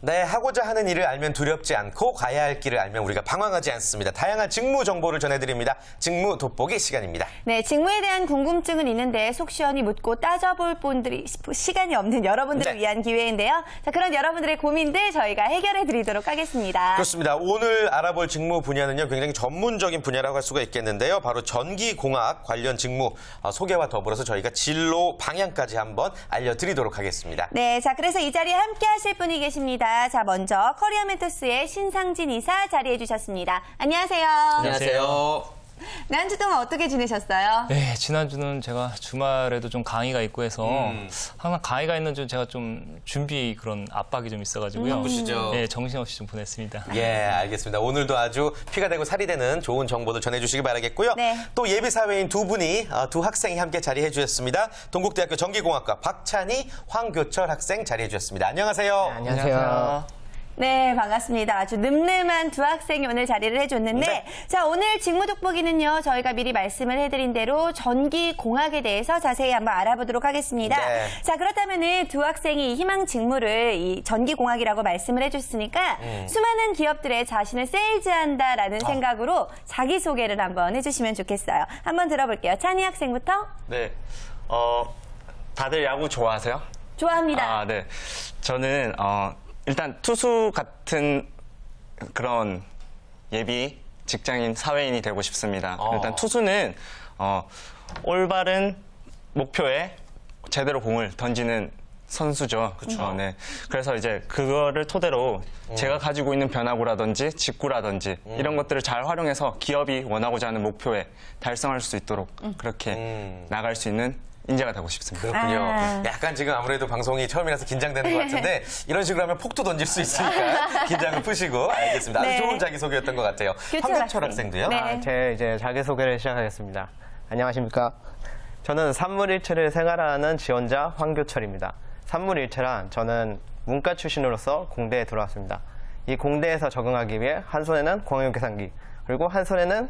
네, 하고자 하는 일을 알면 두렵지 않고 가야 할 길을 알면 우리가 방황하지 않습니다. 다양한 직무 정보를 전해드립니다. 직무 돋보기 시간입니다. 네, 직무에 대한 궁금증은 있는데 속 시원히 묻고 따져볼 분들이 시간이 없는 여러분들을 위한 기회인데요. 자, 그런 여러분들의 고민들 저희가 해결해 드리도록 하겠습니다. 그렇습니다. 오늘 알아볼 직무 분야는요, 굉장히 전문적인 분야라고 할 수가 있겠는데요. 바로 전기공학 관련 직무 소개와 더불어서 저희가 진로 방향까지 한번 알려드리도록 하겠습니다. 네, 자, 그래서 이 자리에 함께 하실 분이 계십니다. 자, 먼저 커리어 멘토스의 신상진 이사 자리해 주셨습니다. 안녕하세요. 안녕하세요. 네, 한 주 동안 어떻게 지내셨어요? 네, 지난주는 제가 주말에도 좀 강의가 있고 해서 항상 강의가 있는 주 제가 좀 준비 그런 압박이 좀 있어가지고요. 바쁘시죠? 네, 정신없이 좀 보냈습니다. 예, 알겠습니다. 오늘도 아주 피가 되고 살이 되는 좋은 정보도 전해주시기 바라겠고요. 네. 또 예비사회인 두 학생이 함께 자리해 주셨습니다. 동국대학교 전기공학과 박찬희, 황교철 학생 자리해 주셨습니다. 안녕하세요. 네, 안녕하세요. 네, 반갑습니다. 아주 늠름한 두 학생이 오늘 자리를 해줬는데 네. 자, 오늘 직무 돋보기는요. 저희가 미리 말씀을 해드린 대로 전기공학에 대해서 자세히 한번 알아보도록 하겠습니다. 네. 자, 그렇다면은 두 학생이 희망 직무를 이 전기공학이라고 말씀을 해줬으니까 수많은 기업들에 자신을 세일즈한다라는 생각으로 자기소개를 한번 해주시면 좋겠어요. 한번 들어볼게요. 찬희 학생부터. 네, 다들 야구 좋아하세요? 좋아합니다. 아, 네. 저는 일단 투수 같은 그런 예비 직장인 사회인이 되고 싶습니다. 일단 투수는 올바른 목표에 제대로 공을 던지는 선수죠. 그렇죠. 네. 그래서 이제 그거를 토대로 제가 가지고 있는 변화구라든지 직구라든지 이런 것들을 잘 활용해서 기업이 원하고자 하는 목표에 달성할 수 있도록 그렇게 나갈 수 있는 인재가 되고 싶습니다. 그렇군요. 약간 지금 아무래도 방송이 처음이라서 긴장되는 것 같은데 이런 식으로 하면 폭도 던질 수 있으니까 긴장을 푸시고 알겠습니다. 아주 네. 좋은 자기소개였던 것 같아요. 황교철 학생도요. 네. 제 이제 자기소개를 시작하겠습니다. 안녕하십니까. 저는 산물일체를 생활하는 지원자 황교철입니다. 산물일체란 저는 문과 출신으로서 공대에 들어왔습니다. 이 공대에서 적응하기 위해 한 손에는 광역계산기 그리고 한 손에는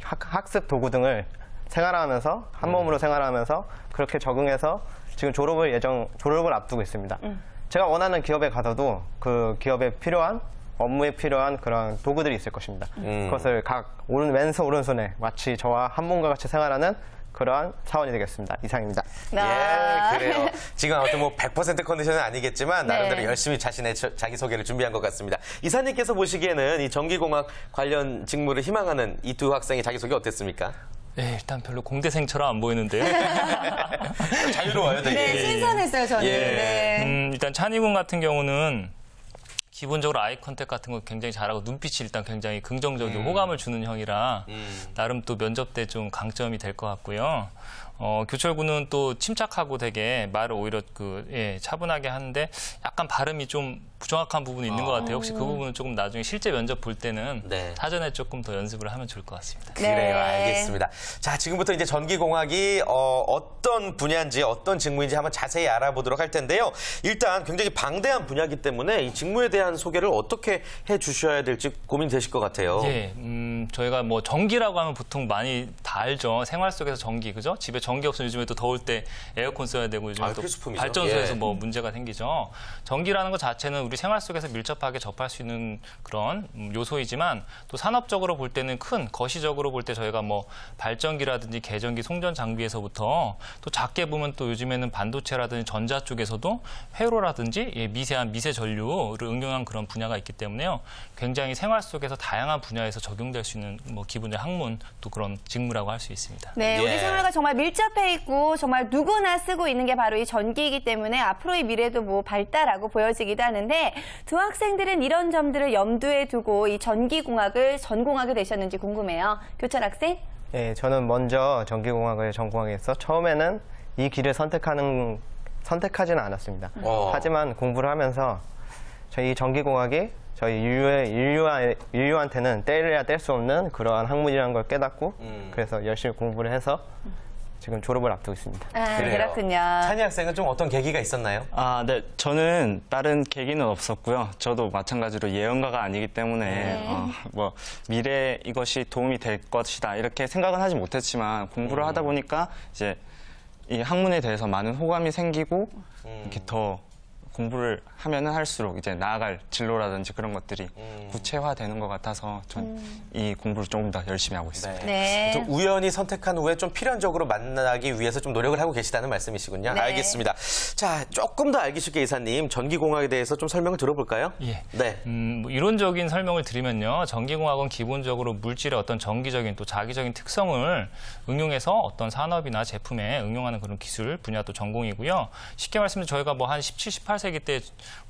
학습 도구 등을 생활하면서 한 몸으로 생활하면서 그렇게 적응해서 지금 졸업을 앞두고 있습니다. 제가 원하는 기업에 가서도 그 기업에 필요한 업무에 필요한 그런 도구들이 있을 것입니다. 그것을 각 왼손 오른손에 마치 저와 한 몸과 같이 생활하는 그러한 사원이 되겠습니다. 이상입니다. 예, 그래요. 지금 아무튼 뭐 100% 컨디션은 아니겠지만 나름대로 네. 열심히 자신의 자기소개를 준비한 것 같습니다. 이사님께서 보시기에는 이 전기공학 관련 직무를 희망하는 이 두 학생의 자기소개 어땠습니까? 네, 일단 별로 공대생처럼 안 보이는데요. 자유로워요, 되게. 네, 신선했어요, 저는. 예. 네. 일단 찬희군 같은 경우는 기본적으로 아이 컨택 같은 거 굉장히 잘하고 눈빛이 일단 굉장히 긍정적이고 호감을 주는 형이라 나름 또 면접 때 좀 강점이 될 것 같고요. 교철군은 또 침착하고 되게 말을 오히려 차분하게 하는데 약간 발음이 좀 부정확한 부분이 있는 것 같아요. 혹시 그 부분은 조금 나중에 실제 면접 볼 때는 네. 사전에 조금 더 연습을 하면 좋을 것 같습니다. 그래요, 네. 알겠습니다. 자, 지금부터 이제 전기공학이 어떤 분야인지 어떤 직무인지 한번 자세히 알아보도록 할 텐데요. 일단 굉장히 방대한 분야이기 때문에 이 직무에 대한 소개를 어떻게 해주셔야 될지 고민되실 것 같아요. 예, 저희가 뭐 전기라고 하면 보통 많이 다 알죠. 생활 속에서 전기, 그죠? 집에 전기 없으면 요즘에 또 더울 때 에어컨 써야 되고 요즘에 또 필수품이죠. 발전소에서 예. 뭐 문제가 생기죠. 전기라는 것 자체는 우리 생활 속에서 밀접하게 접할 수 있는 그런 요소이지만 또 산업적으로 볼 때는 거시적으로 볼 때 저희가 뭐 발전기라든지 계전기, 송전 장비에서부터 또 작게 보면 또 요즘에는 반도체라든지 전자 쪽에서도 회로라든지 미세한 미세 전류를 응용한 그런 분야가 있기 때문에요. 굉장히 생활 속에서 다양한 분야에서 적용될 수 있는 뭐 기본의 학문 또 그런 직무라고 할 수 있습니다. 네, 우리 예. 생활과 정말 밀접해 있고 정말 누구나 쓰고 있는 게 바로 이 전기이기 때문에 앞으로의 미래도 뭐 밝다라고 보여지기도 하는데 두 학생들은 이런 점들을 염두에 두고 이 전기공학을 전공하게 되셨는지 궁금해요. 교철 학생? 예, 저는 먼저 전기공학을 전공하기 위해서 처음에는 이 길을 선택하지는 않았습니다. 하지만 공부를 하면서 저희 전기공학이 저희 인류한테는 떼야 뗄 수 없는 그러한 학문이라는 걸 깨닫고 그래서 열심히 공부를 해서 지금 졸업을 앞두고 있습니다. 아, 그래요. 그렇군요. 찬희 학생은 좀 어떤 계기가 있었나요? 아, 네. 저는 다른 계기는 없었고요. 저도 마찬가지로 예언가가 아니기 때문에 뭐 미래에 이것이 도움이 될 것이다 이렇게 생각은 하지 못했지만 공부를 하다 보니까 이제 이 학문에 대해서 많은 호감이 생기고 이렇게 더 공부를 하면은 할수록 이제 나아갈 진로라든지 그런 것들이 구체화되는 것 같아서 전 이 공부를 조금 더 열심히 하고 있습니다. 네. 좀 우연히 선택한 후에 좀 필연적으로 만나기 위해서 좀 노력을 하고 계시다는 말씀이시군요. 네. 알겠습니다. 자, 조금 더 알기 쉽게 이사님, 전기공학에 대해서 좀 설명을 들어볼까요? 예. 네. 뭐 이론적인 설명을 드리면요. 전기공학은 기본적으로 물질의 어떤 전기적인 또 자기적인 특성을 응용해서 어떤 산업이나 제품에 응용하는 그런 기술 분야 또 전공이고요. 쉽게 말씀드리면 저희가 뭐 한 17, 18세기 때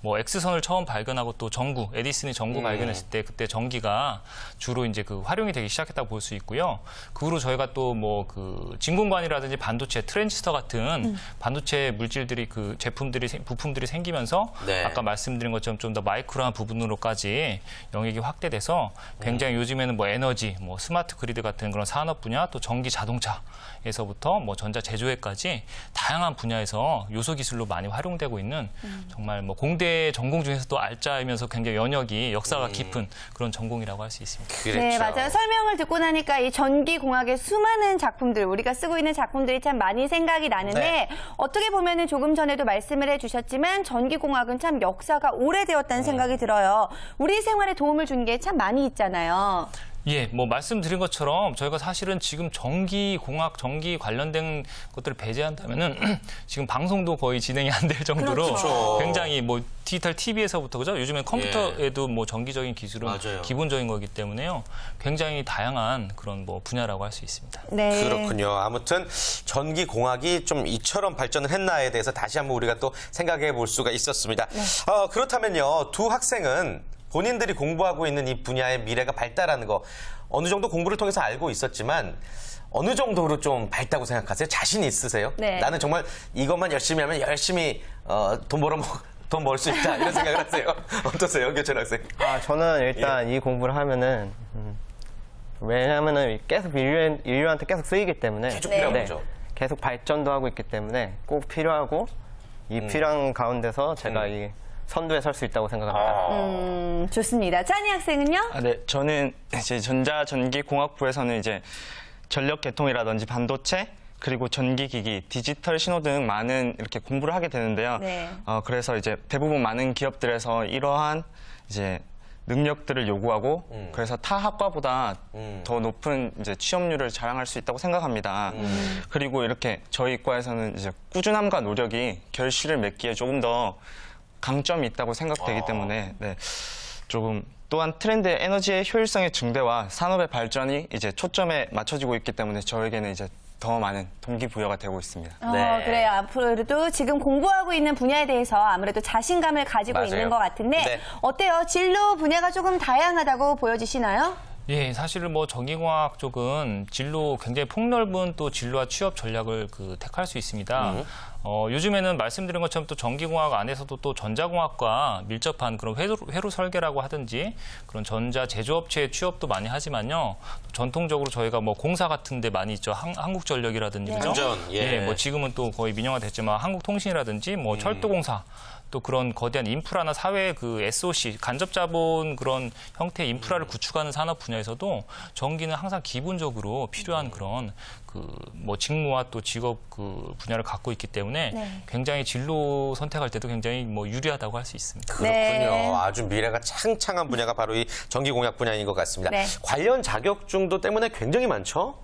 뭐 X선을 처음 발견하고 또 전구, 에디슨이 전구 발견했을 때 그때 전기가 주로 이제 그 활용이 되기 시작했다고 볼 수 있고요. 그 후로 저희가 또 뭐 그 진공관이라든지 반도체, 트랜지스터 같은 반도체 물질들이 그 제품들이 부품들이 생기면서 네. 아까 말씀드린 것처럼 좀 더 마이크로한 부분으로까지 영역이 확대돼서 굉장히 요즘에는 뭐 에너지, 뭐 스마트 그리드 같은 그런 산업 분야 또 전기 자동차에서부터 뭐 전자 제조회까지 다양한 분야에서 요소 기술로 많이 활용되고 있는 정말 뭐 공대 전공 중에서 또 알짜이면서 굉장히 연역이 역사가 깊은 그런 전공이라고 할 수 있습니다. 그렇죠. 네, 맞아요. 설명을 듣고 나니까 이 전기공학의 수많은 작품들, 우리가 쓰고 있는 작품들이 참 많이 생각이 나는데 네. 어떻게 보면은 조금 전에도 말씀을 해주셨지만 전기공학은 참 역사가 오래되었다는 생각이 들어요. 우리 생활에 도움을 준 게 참 많이 있잖아요. 예, 뭐 말씀드린 것처럼 저희가 사실은 지금 전기공학, 전기 관련된 것들을 배제한다면은 지금 방송도 거의 진행이 안 될 정도로 그렇죠. 굉장히 뭐 디지털 TV에서부터 그죠? 요즘엔 컴퓨터에도 뭐 전기적인 기술은 맞아요. 기본적인 거기 때문에요. 굉장히 다양한 그런 뭐 분야라고 할 수 있습니다. 네. 그렇군요. 아무튼 전기공학이 좀 이처럼 발전을 했나에 대해서 다시 한번 우리가 또 생각해 볼 수가 있었습니다. 그렇다면요. 두 학생은 본인들이 공부하고 있는 이 분야의 미래가 밝다라는 거 어느 정도 공부를 통해서 알고 있었지만 어느 정도로 좀 밝다고 생각하세요? 자신 있으세요? 네. 나는 정말 이것만 열심히 하면 열심히 돈 벌 수 있다 이런 생각을 하세요? 어떠세요, 교철 학생? 저는 일단 이 공부를 하면은 왜냐하면은 계속 인류한테 계속 쓰이기 때문에 계속 네. 필요한 네, 거죠. 계속 발전도 하고 있기 때문에 꼭 필요하고 이 필요한 가운데서 제가 이 선두에 설 수 있다고 생각합니다. 좋습니다. 찬희 학생은요? 네, 저는 이제 전자전기공학부에서는 이제 전력 계통이라든지 반도체 그리고 전기기기, 디지털 신호 등 많은 이렇게 공부를 하게 되는데요. 네. 그래서 이제 대부분 많은 기업들에서 이러한 이제 능력들을 요구하고 그래서 타 학과보다 더 높은 이제 취업률을 자랑할 수 있다고 생각합니다. 그리고 이렇게 저희 과에서는 이제 꾸준함과 노력이 결실을 맺기에 조금 더 강점이 있다고 생각되기 때문에 네, 조금 또한 트렌드의 에너지의 효율성의 증대와 산업의 발전이 이제 초점에 맞춰지고 있기 때문에 저에게는 이제 더 많은 동기부여가 되고 있습니다. 네. 그래요. 앞으로도 지금 공부하고 있는 분야에 대해서 아무래도 자신감을 가지고 맞아요. 있는 것 같은데 네. 어때요? 진로 분야가 조금 다양하다고 보여지시나요? 예, 사실은 뭐 전기공학 쪽은 진로 굉장히 폭넓은 또 진로와 취업 전략을 택할 수 있습니다. 요즘에는 말씀드린 것처럼 또 전기공학 안에서도 또 전자공학과 밀접한 그런 회로 설계라고 하든지 그런 전자 제조업체의 취업도 많이 하지만요. 전통적으로 저희가 뭐 공사 같은 데 많이 있죠. 한국전력이라든지 그죠? 한전, 예. 뭐 지금은 또 거의 민영화됐지만 한국통신이라든지 뭐 철도공사 또 그런 거대한 인프라나 사회 그 SOC 간접 자본 그런 형태의 인프라를 구축하는 산업 분야에서도 전기는 항상 기본적으로 필요한 그런 뭐 직무와 또 직업 분야를 갖고 있기 때문에 네. 굉장히 진로 선택할 때도 굉장히 뭐 유리하다고 할 수 있습니다. 그렇군요. 네. 아주 미래가 창창한 분야가 바로 이 전기공학 분야인 것 같습니다. 네. 관련 자격증도 때문에 굉장히 많죠?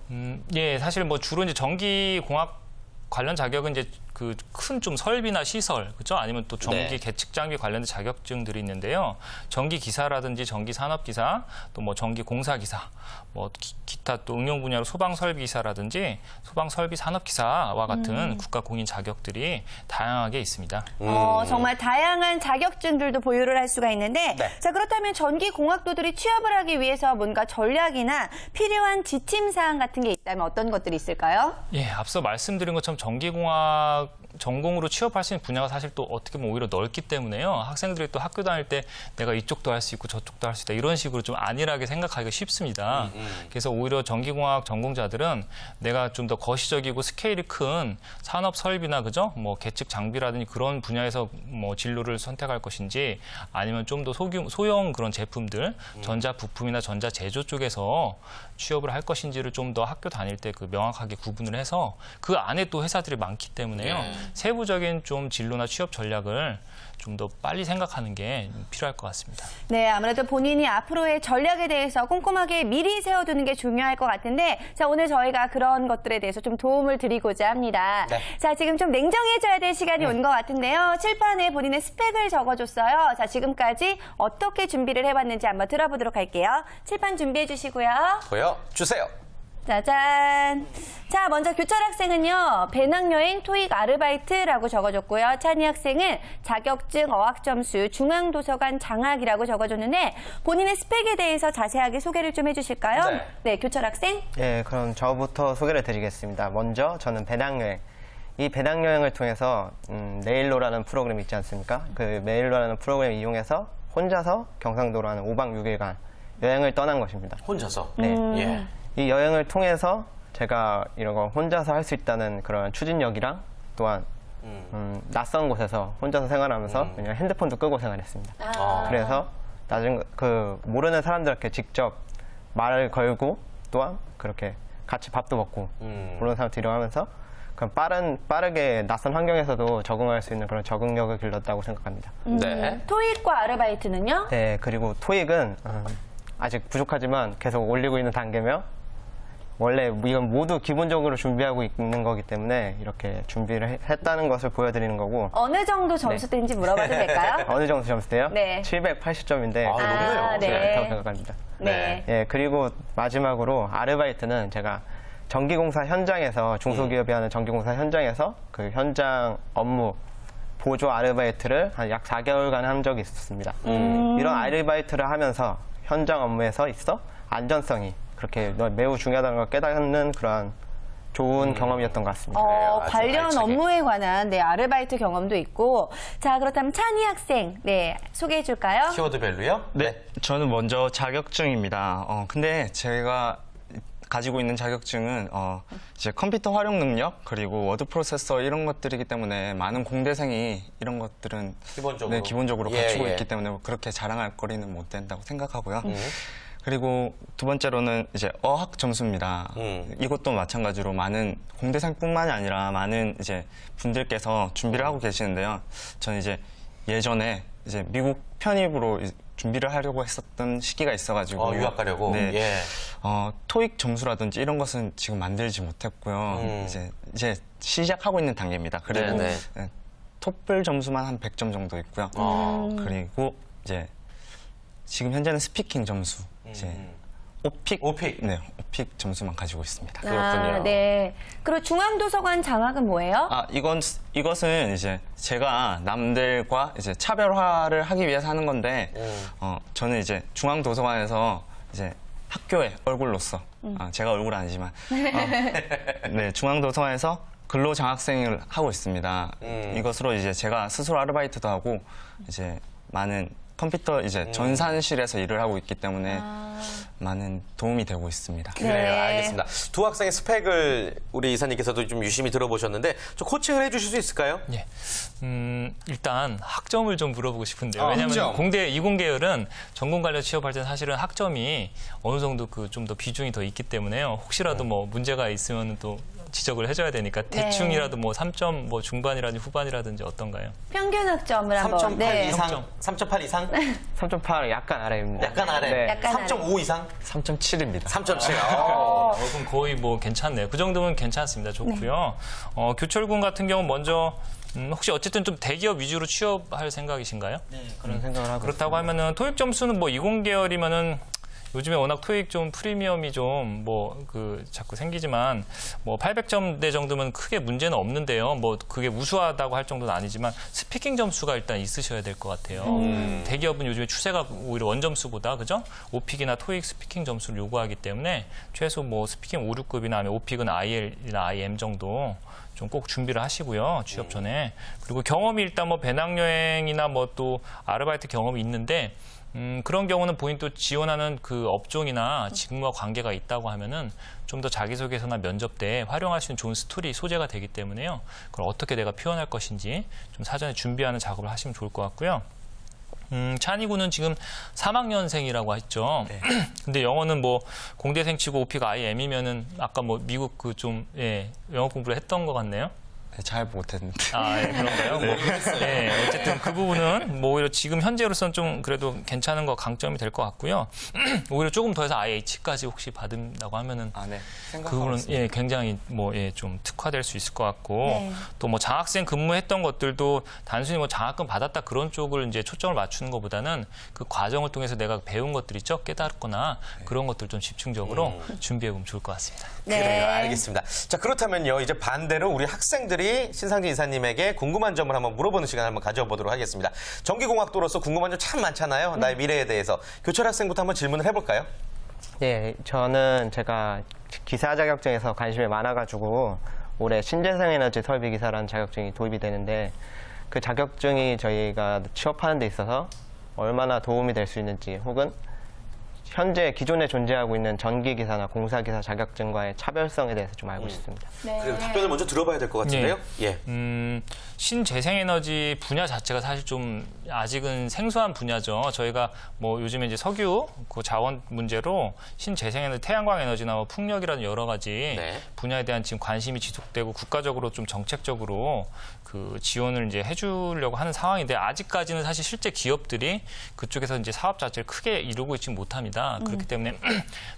예, 사실 뭐 주로 이제 전기공학 관련 자격은 이제 그 큰 좀 설비나 시설, 그죠? 아니면 또 전기 네. 계측 장비 관련된 자격증들이 있는데요. 전기 기사라든지 전기 산업 기사, 또 뭐 전기 공사 기사, 뭐 기타 또 응용 분야로 소방 설비 기사라든지 소방 설비 산업 기사와 같은 국가 공인 자격들이 다양하게 있습니다. 정말 다양한 자격증들도 보유를 할 수가 있는데 네. 자 그렇다면 전기공학도들이 취업을 하기 위해서 뭔가 전략이나 필요한 지침 사항 같은 게 있다면 어떤 것들이 있을까요? 예, 앞서 말씀드린 것처럼 전기공학 전공으로 취업할 수 있는 분야가 사실 또 어떻게 보면 오히려 넓기 때문에요. 학생들이 또 학교 다닐 때 내가 이쪽도 할 수 있고 저쪽도 할 수 있다 이런 식으로 좀 안일하게 생각하기가 쉽습니다. 그래서 오히려 전기공학 전공자들은 내가 좀 더 거시적이고 스케일이 큰 산업 설비나 그죠? 뭐 계측 장비라든지 그런 분야에서 뭐 진로를 선택할 것인지 아니면 좀 더 소형 그런 제품들 전자 부품이나 전자 제조 쪽에서 취업을 할 것인지를 좀 더 학교 다닐 때 명확하게 구분을 해서 그 안에 또 회사들이 많기 때문에요. 세부적인 좀 진로나 취업 전략을 좀 더 빨리 생각하는 게 필요할 것 같습니다. 네, 아무래도 본인이 앞으로의 전략에 대해서 꼼꼼하게 미리 세워두는 게 중요할 것 같은데, 자, 오늘 저희가 그런 것들에 대해서 좀 도움을 드리고자 합니다. 네. 자, 지금 좀 냉정해져야 될 시간이 온 것 같은데요. 칠판에 본인의 스펙을 적어줬어요. 자, 지금까지 어떻게 준비를 해봤는지 한번 들어보도록 할게요. 칠판 준비해 주시고요. 보여주세요. 짜잔. 자, 먼저 교철 학생은요, 배낭여행 토익 아르바이트라고 적어줬고요. 찬희 학생은 자격증 어학점수 중앙도서관 장학이라고 적어줬는데, 본인의 스펙에 대해서 자세하게 소개를 좀 해주실까요? 네. 네, 교철 학생. 예, 그럼 저부터 소개를 드리겠습니다. 먼저 저는 배낭여행. 이 배낭여행을 통해서 네일로라는 프로그램이 있지 않습니까? 그 네일로라는 프로그램을 이용해서 혼자서 경상도로 하는 5박 6일간 여행을 떠난 것입니다. 혼자서. 네. 예. 이 여행을 통해서 제가 이런 거 혼자서 할 수 있다는 그런 추진력이랑 또한 낯선 곳에서 혼자서 생활하면서 그냥 핸드폰도 끄고 생활했습니다. 그래서 나중 모르는 사람들한테 직접 말을 걸고 또한 그렇게 같이 밥도 먹고 모르는 사람 들여하면서 빠르게 낯선 환경에서도 적응할 수 있는 그런 적응력을 길렀다고 생각합니다. 네. 토익과 아르바이트는요? 네, 그리고 토익은 아직 부족하지만 계속 올리고 있는 단계며 원래 이건 모두 기본적으로 준비하고 있는 거기 때문에 이렇게 준비를 했다는 것을 보여드리는 거고 어느 정도 점수대인지 물어봐도 될까요? 어느 정도 점수대요? 네. 780점인데 아, 높네요. 네. 좋다고 생각합니다. 네. 예, 그리고 마지막으로 아르바이트는 제가 전기공사 현장에서 중소기업이 하는 전기공사 현장에서 그 현장 업무 보조 아르바이트를 한 약 4개월간 한 적이 있었습니다. 이런 아르바이트를 하면서 현장 업무에서 있어 안전성이 그렇게 매우 중요하다는 걸 깨닫는 그러한 좋은 경험이었던 것 같습니다. 아주 관련 알차게. 업무에 관한 네, 아르바이트 경험도 있고. 자, 그렇다면 찬희 학생, 네, 소개해 줄까요? 키워드별로요? 네, 저는 먼저 자격증입니다. 근데 제가 가지고 있는 자격증은 이제 컴퓨터 활용 능력 그리고 워드 프로세서 이런 것들이기 때문에 많은 공대생이 이런 것들은 기본적으로. 네, 기본적으로 예, 갖추고 예. 있기 때문에 그렇게 자랑할 거리는 못 된다고 생각하고요. 그리고 두 번째로는 이제 어학 점수입니다. 이것도 마찬가지로 많은 공대생뿐만이 아니라 많은 이제 분들께서 준비를 하고 계시는데요. 저는 이제 예전에 이제 미국 편입으로 준비를 하려고 했었던 시기가 있어가지고 유학 가려고. 네. 예. 토익 점수라든지 이런 것은 지금 만들지 못했고요. 이제 시작하고 있는 단계입니다. 그리고 네네. 네, 토플 점수만 한 100점 정도 있고요. 그리고 이제 지금 현재는 스피킹 점수 이제 오픽 네, 오픽 점수만 가지고 있습니다. 그렇군요. 네. 그리고 중앙도서관 장학은 뭐예요? 이것은 이제 제가 남들과 이제 차별화를 하기 위해서 하는 건데, 저는 이제 중앙도서관에서 이제 학교의 얼굴로서, 제가 얼굴은 아니지만, 네, 중앙도서관에서 근로장학생을 하고 있습니다. 이것으로 이제 제가 스스로 아르바이트도 하고, 이제 많은 컴퓨터 이제 전산실에서 일을 하고 있기 때문에 많은 도움이 되고 있습니다. 그래요. 네. 알겠습니다. 두 학생의 스펙을 우리 이사님께서도 좀 유심히 들어보셨는데 좀 코칭을 해주실 수 있을까요? 예. 일단 학점을 좀 물어보고 싶은데요. 학점. 왜냐하면 공대 이공계열은 전공 관련 취업할 때는 사실은 학점이 어느 정도 좀 더 비중이 더 있기 때문에요. 혹시라도 뭐 문제가 있으면 또 지적을 해줘야 되니까 대충이라도 뭐 3점 뭐 중반이라든지 후반이라든지 어떤가요? 평균 학점을 한번. 3.8 네. 이상? 3.8 이상? 3.8 약간 아래입니다. 약간 아래. 네. 약간 아래. 3.5 이상? 3.7입니다. 3.7. 그럼 거의 뭐 괜찮네요. 그 정도면 괜찮습니다. 좋고요. 교철군 같은 경우 먼저 혹시 어쨌든 좀 대기업 위주로 취업할 생각이신가요? 네, 그런 생각을 하고 그렇다고 하면은 토익 점수는 뭐 이공계열이면은 요즘에 워낙 토익 좀 프리미엄이 좀 자꾸 생기지만 뭐 800점대 정도면 크게 문제는 없는데요. 뭐 그게 우수하다고 할 정도는 아니지만 스피킹 점수가 일단 있으셔야 될 것 같아요. 대기업은 요즘에 추세가 오히려 원점수보다 그죠? 오픽이나 토익 스피킹 점수를 요구하기 때문에 최소 뭐 스피킹 5, 6급이나 아니면 오픽은 IL이나 IM 정도 좀 꼭 준비를 하시고요. 취업 전에. 그리고 경험이 일단 뭐 배낭여행이나 뭐 또 아르바이트 경험이 있는데 그런 경우는 본인 또 지원하는 그 업종이나 직무와 관계가 있다고 하면은 좀 더 자기소개서나 면접 때 활용할 수 있는 좋은 스토리 소재가 되기 때문에요. 그걸 어떻게 내가 표현할 것인지 좀 사전에 준비하는 작업을 하시면 좋을 것 같고요. 찬희 군은 지금 3학년생이라고 했죠. 네. 근데 영어는 뭐 공대생 치고 오픽 IM이면은 아까 뭐 미국 영어 공부를 했던 것 같네요. 잘 못했는데. 아, 예, 그런가요? 뭐, 예, 어쨌든 그 부분은 뭐 오히려 지금 현재로서는 좀 그래도 괜찮은 거 강점이 될 것 같고요. 오히려 조금 더 해서 IH까지 혹시 받는다고 하면은 아, 네. 그 생각하고 부분은 있습니다. 예, 굉장히 뭐 예, 좀 특화될 수 있을 것 같고 네. 또 뭐 장학생 근무했던 것들도 단순히 뭐 장학금 받았다 그런 쪽을 이제 초점을 맞추는 것보다는 그 과정을 통해서 내가 배운 것들 있죠, 깨달았거나 그런 것들 좀 집중적으로 준비해 보면 좋을 것 같습니다. 그래요, 알겠습니다. 자, 그렇다면요, 이제 반대로 우리 학생들이 신상진 이사님에게 궁금한 점을 한번 물어보는 시간을 한번 가져보도록 하겠습니다. 전기공학도로서 궁금한 점 참 많잖아요. 나의 미래에 대해서. 교철 학생부터 한번 질문을 해볼까요? 예, 저는 제가 기사 자격증에서 관심이 많아가지고 올해 신재생에너지 설비기사라는 자격증이 도입이 되는데 그 자격증이 저희가 취업하는 데 있어서 얼마나 도움이 될 수 있는지 혹은 현재 기존에 존재하고 있는 전기기사나 공사기사 자격증과의 차별성에 대해서 좀 알고 싶습니다. 네. 그리고 답변을 먼저 들어봐야 될 것 같은데요. 예. 신재생에너지 분야 자체가 사실 좀 아직은 생소한 분야죠. 저희가 뭐 요즘에 이제 석유 그 자원 문제로 신재생에너지, 태양광 에너지나 뭐 풍력이라는 여러 가지 네. 분야에 대한 지금 관심이 지속되고 국가적으로 좀 정책적으로 그 지원을 이제 해주려고 하는 상황인데 아직까지는 사실 실제 기업들이 그쪽에서 이제 사업 자체를 크게 이루고 있지 못합니다. 그렇기 때문에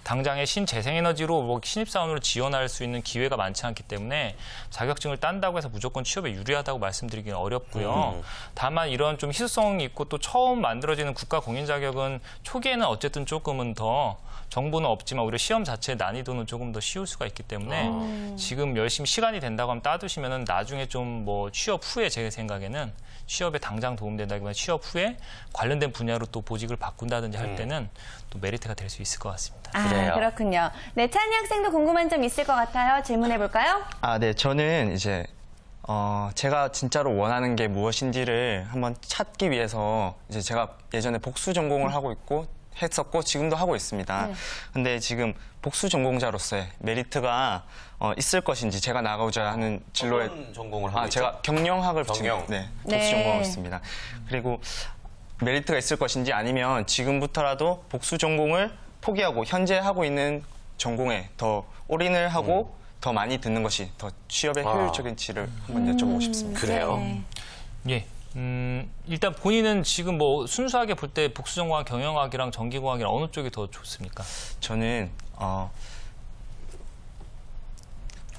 당장의 신재생에너지로 뭐 신입사원으로 지원할 수 있는 기회가 많지 않기 때문에 자격증을 딴다고 해서 무조건 취업에 유리하다고 말씀드리기는 어렵고요. 다만 이런 좀 희소성이 있고 또 처음 만들어지는 국가 공인 자격은 초기에는 어쨌든 조금은 더 정보는 없지만 오히려 시험 자체의 난이도는 조금 더 쉬울 수가 있기 때문에 지금 열심히 시간이 된다고 하면 따두시면은 나중에 좀 뭐 취업 후에 제 생각에는 취업에 당장 도움된다기보다 취업 후에 관련된 분야로 또 보직을 바꾼다든지 할 때는 또 메리트가 될 수 있을 것 같습니다. 아, 그래요. 그렇군요. 네, 찬희 학생도 궁금한 점 있을 것 같아요. 질문해 볼까요? 아, 네. 저는 이제 제가 진짜로 원하는 게 무엇인지를 한번 찾기 위해서 이제 제가 예전에 복수 전공을 하고 있고 했었고 지금도 하고 있습니다. 네. 근데 지금 복수 전공자로서의 메리트가 있을 것인지 제가 나가고자 하는 진로에 어떤 전공을 하고 있죠? 제가 경영학을 경영. 지금 복수 네. 전공하고 있습니다. 그리고 메리트가 있을 것인지 아니면 지금부터라도 복수 전공을 포기하고 현재 하고 있는 전공에 더 올인을 하고 더 많이 듣는 것이 더 취업에 효율적인지를 한번 여쭤보고 싶습니다. 그래요. 네. 예. 일단 본인은 지금 뭐 순수하게 볼 때 복수 전공학, 경영학이랑 전기공학이랑 어느 쪽이 더 좋습니까? 저는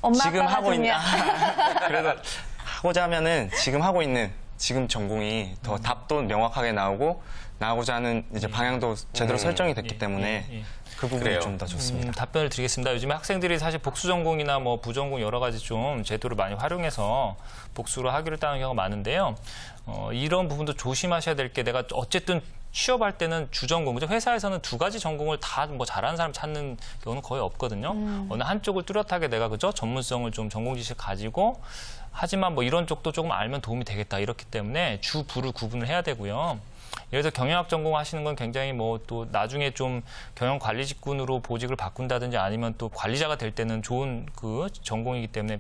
엄마 지금 아빠가 하고 있는 중요한. 그래도 하고자 하면은 지금 하고 있는 지금 전공이 더 답도 명확하게 나오고 나오고자 하는 이제 방향도 제대로 설정이 됐기 때문에 예. 그 부분이 그래요. 좀 더 좋습니다. 답변을 드리겠습니다. 요즘에 학생들이 사실 복수 전공이나 뭐 부전공 여러 가지 좀 제도를 많이 활용해서 복수로 학위를 따는 경우가 많은데요. 이런 부분도 조심하셔야 될 게 내가 어쨌든 취업할 때는 주전공, 그죠? 회사에서는 두 가지 전공을 다 뭐 잘하는 사람 찾는 경우는 거의 없거든요. 어느 한쪽을 뚜렷하게 내가 그죠? 전문성을 좀 전공 지식 가지고 하지만 뭐 이런 쪽도 조금 알면 도움이 되겠다. 이렇기 때문에 주, 부를 구분을 해야 되고요. 예를 들어 경영학 전공하시는 건 굉장히 뭐 또 나중에 좀 경영관리직군으로 보직을 바꾼다든지 아니면 또 관리자가 될 때는 좋은 그 전공이기 때문에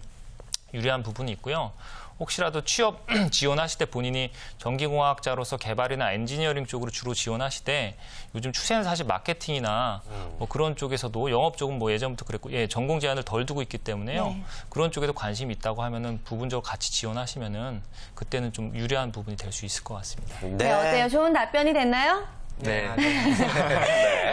유리한 부분이 있고요. 혹시라도 취업 지원하실 때 본인이 전기공학자로서 개발이나 엔지니어링 쪽으로 주로 지원하시되 요즘 추세는 사실 마케팅이나 뭐 그런 쪽에서도 영업 쪽은 뭐 예전부터 그랬고 전공 제한을 덜 두고 있기 때문에요. 네. 그런 쪽에도 관심이 있다고 하면은 부분적으로 같이 지원하시면은 그때는 좀 유리한 부분이 될 수 있을 것 같습니다. 네, 어때요? 좋은 답변이 됐나요? 네.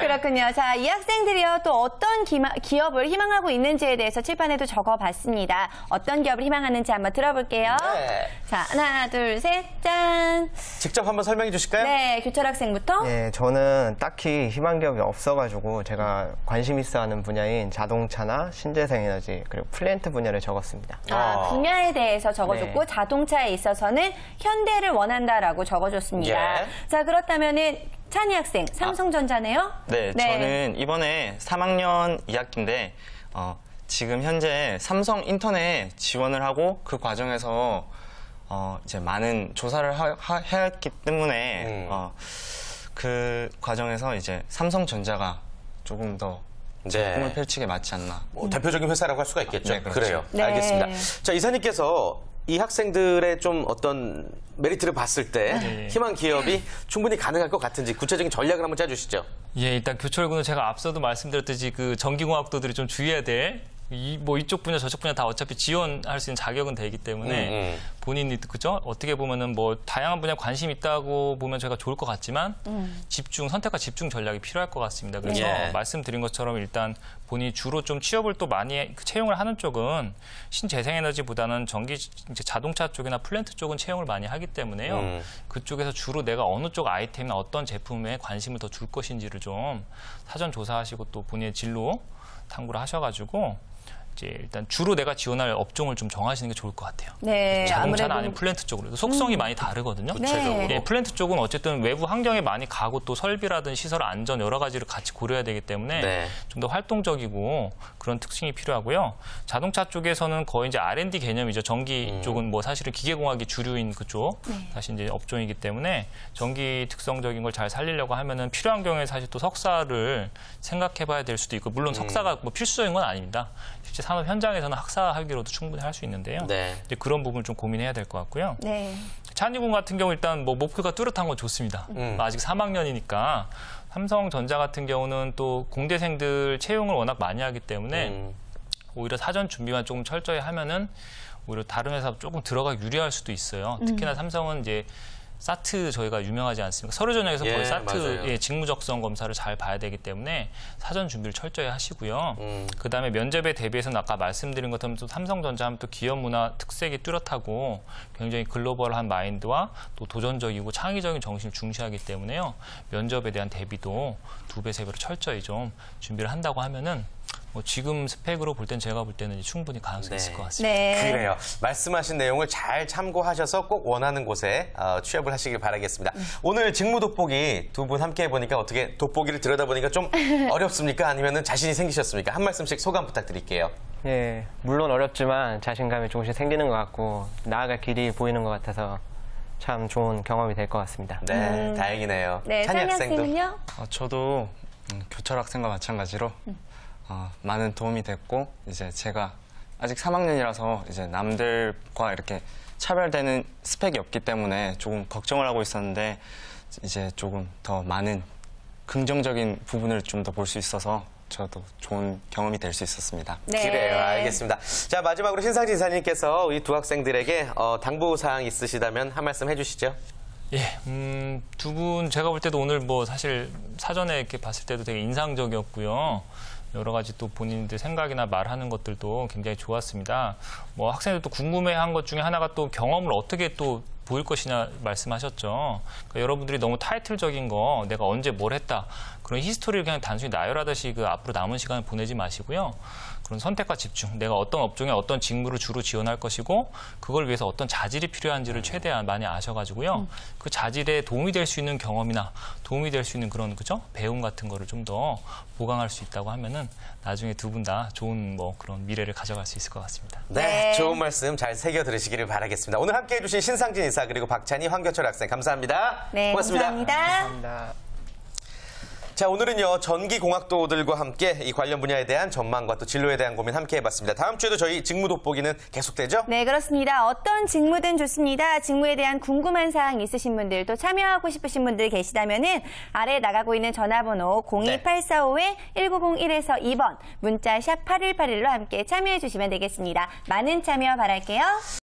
그렇군요. 자, 이 학생들이요, 또 어떤 기업을 희망하고 있는지에 대해서 칠판에도 적어봤습니다. 어떤 기업을 희망하는지 한번 들어볼게요. 네. 자, 하나, 둘, 셋, 짠. 직접 한번 설명해 주실까요? 네, 교철 학생부터. 예, 저는 딱히 희망 기업이 없어가지고 제가 관심 있어하는 분야인 자동차나 신재생에너지 그리고 플랜트 분야를 적었습니다. 분야에 대해서 적어줬고 네. 자동차에 있어서는 현대를 원한다라고 적어줬습니다. 예. 자, 그렇다면은 찬희 학생, 삼성전자네요? 네, 저는 이번에 3학년 2학기인데 지금 현재 삼성 인턴에 지원을 하고 그 과정에서 이제 많은 조사를 해야 했기 때문에 그 과정에서 이제 삼성전자가 조금 더 네. 꿈을 펼치게 맞지 않나. 뭐 대표적인 회사라고 할 수가 있겠죠. 네, 그렇죠. 그래요. 네. 알겠습니다. 자, 이사님께서 이 학생들의 좀 어떤 메리트를 봤을 때 네. 희망 기업이 충분히 가능할 것 같은지 구체적인 전략을 한번 짜주시죠. 예, 일단 교철군은 제가 앞서도 말씀드렸듯이 그 전기공학도들이 좀 주의해야 될 뭐 이쪽 분야 저쪽 분야 다 어차피 지원할 수 있는 자격은 되기 때문에 본인이 그죠? 어떻게 보면은 뭐 다양한 분야에 관심 있다고 보면 저희가 좋을 것 같지만 선택과 집중 전략이 필요할 것 같습니다. 그래서 예. 말씀드린 것처럼 일단 본인이 주로 좀 취업을 또 많이 채용을 하는 쪽은 신재생에너지보다는 전기 이제 자동차 쪽이나 플랜트 쪽은 채용을 많이 하기 때문에요. 그쪽에서 주로 내가 어느 쪽 아이템이나 어떤 제품에 관심을 더 줄 것인지를 좀 사전 조사하시고 또 본인의 진로 탐구를 하셔가지고 이제 일단 주로 내가 지원할 업종을 좀 정하시는 게 좋을 것 같아요. 네, 자동차나 아무래도 아니면 플랜트 쪽으로 속성이 많이 다르거든요. 네. 예, 플랜트 쪽은 어쨌든 외부 환경에 많이 가고 또 설비라든 시설 안전 여러 가지를 같이 고려해야 되기 때문에 네. 좀 더 활동적이고 그런 특징이 필요하고요. 자동차 쪽에서는 거의 이제 R&D 개념이죠. 전기 쪽은 뭐 사실은 기계공학이 주류인 그쪽 사실 이제 업종이기 때문에 전기 특성적인 걸 잘 살리려고 하면은 필요한 경우에 사실 또 석사를 생각해봐야 될 수도 있고 물론 석사가 뭐 필수적인 건 아닙니다. 실제 산업 현장에서는 학사학위로도 충분히 할 수 있는데요. 네. 이제 그런 부분을 좀 고민해야 될 것 같고요. 네. 찬이군 같은 경우 일단 뭐 목표가 뚜렷한 건 좋습니다. 아직 3학년이니까 삼성전자 같은 경우는 또 공대생들 채용을 워낙 많이 하기 때문에 오히려 사전 준비만 조금 철저히 하면은 오히려 다른 회사 조금 들어가기 유리할 수도 있어요. 특히나 삼성은 이제 사트 저희가 유명하지 않습니까? 서류 전형에서 예, 거의 사트 맞아요. 직무 적성 검사를 잘 봐야 되기 때문에 사전 준비를 철저히 하시고요. 그다음에 면접에 대비해서는 아까 말씀드린 것처럼 또 삼성전자 하면 또 기업 문화 특색이 뚜렷하고 굉장히 글로벌한 마인드와 또 도전적이고 창의적인 정신을 중시하기 때문에요. 면접에 대한 대비도 2배, 3배로 철저히 좀 준비를 한다고 하면은 뭐 지금 스펙으로 볼 땐 제가 볼 때는 충분히 가능성이 있을 것 같습니다. 네. 그래요. 말씀하신 내용을 잘 참고하셔서 꼭 원하는 곳에 취업을 하시길 바라겠습니다. 오늘 직무 돋보기 두 분 함께 해보니까 어떻게 돋보기를 들여다보니까 좀 어렵습니까? 아니면 자신이 생기셨습니까? 한 말씀씩 소감 부탁드릴게요. 예, 물론 어렵지만 자신감이 조금씩 생기는 것 같고 나아갈 길이 보이는 것 같아서 참 좋은 경험이 될 것 같습니다. 네, 다행이네요. 네, 찬이 찬이 학생도. 학생은요? 저도 교철 학생과 마찬가지로 많은 도움이 됐고 이제 제가 아직 3학년이라서 이제 남들과 이렇게 차별되는 스펙이 없기 때문에 조금 걱정을 하고 있었는데 이제 조금 더 많은 긍정적인 부분을 좀 더 볼 수 있어서 저도 좋은 경험이 될 수 있었습니다. 네. 그래요. 알겠습니다. 자, 마지막으로 신상진 이사님께서 이 두 학생들에게 당부사항 있으시다면 한 말씀 해주시죠. 예, 두 분 제가 볼 때도 오늘 뭐 사실 사전에 이렇게 봤을 때도 되게 인상적이었고요. 여러 가지 또 본인들 생각이나 말하는 것들도 굉장히 좋았습니다. 뭐 학생들도 궁금해한 것 중에 하나가 또 경험을 어떻게 또 보일 것이냐 말씀하셨죠. 그러니까 여러분들이 너무 타이틀적인 거 내가 언제 뭘 했다 그런 히스토리를 그냥 단순히 나열하듯이 그 앞으로 남은 시간을 보내지 마시고요. 그런 선택과 집중, 내가 어떤 업종에 어떤 직무를 주로 지원할 것이고 그걸 위해서 어떤 자질이 필요한지를 최대한 많이 아셔가지고요. 그 자질에 도움이 될 수 있는 경험이나 도움이 될 수 있는 그런 그죠 배움 같은 거를 좀 더 보강할 수 있다고 하면은 나중에 두 분 다 좋은 뭐 그런 미래를 가져갈 수 있을 것 같습니다. 네, 네. 좋은 말씀 잘 새겨 들으시기를 바라겠습니다. 오늘 함께 해주신 신상진 이사 그리고 박찬희 황교철 학생 감사합니다. 네, 고맙습니다. 감사합니다. 감사합니다. 자, 오늘은요 전기공학도들과 함께 이 관련 분야에 대한 전망과 또 진로에 대한 고민 함께 해봤습니다. 다음 주에도 저희 직무 돋보기는 계속되죠? 네, 그렇습니다. 어떤 직무든 좋습니다. 직무에 대한 궁금한 사항 있으신 분들, 또 참여하고 싶으신 분들 계시다면은 아래 나가고 있는 전화번호 02845-1901에서 2번 문자 샵 8181로 함께 참여해 주시면 되겠습니다. 많은 참여 바랄게요.